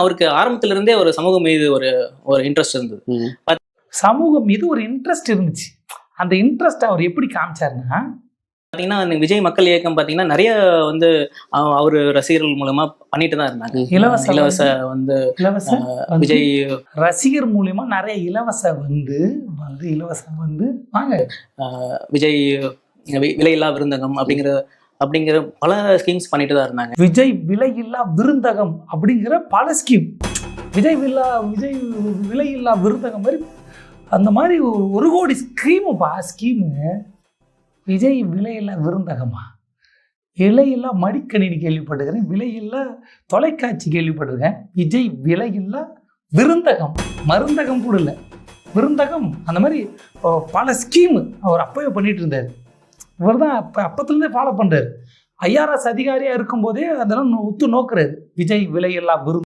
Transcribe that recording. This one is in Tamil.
அவருக்கு ஆரம்பத்துல இருந்தே ஒரு சமூகம் மீது ஒரு ஒரு இன்ட்ரெஸ்ட் இருந்தது. சமூகம் மீது ஒரு இன்ட்ரெஸ்ட் இருந்துச்சு. அந்த இன்ட்ரெஸ்ட் அவர் எப்படி காமிச்சாருன்னா, பாத்தீங்கன்னா விஜய் மக்கள் இயக்கம் பாத்தீங்கன்னா நிறைய வந்து அவரு ரசிகர்கள் மூலமா பண்ணிட்டு தான் இருந்தாங்க. இலவச வந்து விஜய் ரசிகர் மூலியமா நிறைய இலவசம் வந்து வாங்க விஜய் விலையில்லா விருந்தகம் அப்படிங்கிற பல ஸ்கீம்ஸ் பண்ணிட்டு தான் இருந்தாங்க. விஜய் விலையில்லா விருந்தகம் அப்படிங்கிற பல ஸ்கீம், விஜய் விலையில்லா விருந்தகம் மாதிரி அந்த மாதிரி 1 கோடி ஸ்கீமு. விஜய் விலையில்லா விருந்தகமா, விலையில்லா மடிக்கணினி கேள்விப்பட்டிருக்கிறேன், விலையில்லா தொலைக்காட்சி கேள்விப்பட்டிருக்கேன். விஜய் விலையில்லா விருந்தகம், மருந்தகம் கூட இல்லை, விருந்தகம். அந்த மாதிரி பல ஸ்கீமு அவர் அப்பவே பண்ணிட்டு இருந்தார். இவர் தான் அப்பத்துலேருந்தே ஃபாலோ பண்ணுறாரு. IRS அதிகாரியாக இருக்கும்போதே அதெல்லாம் ஒத்து நோக்குறாரு. விஜய் விலையில்லா விருந்து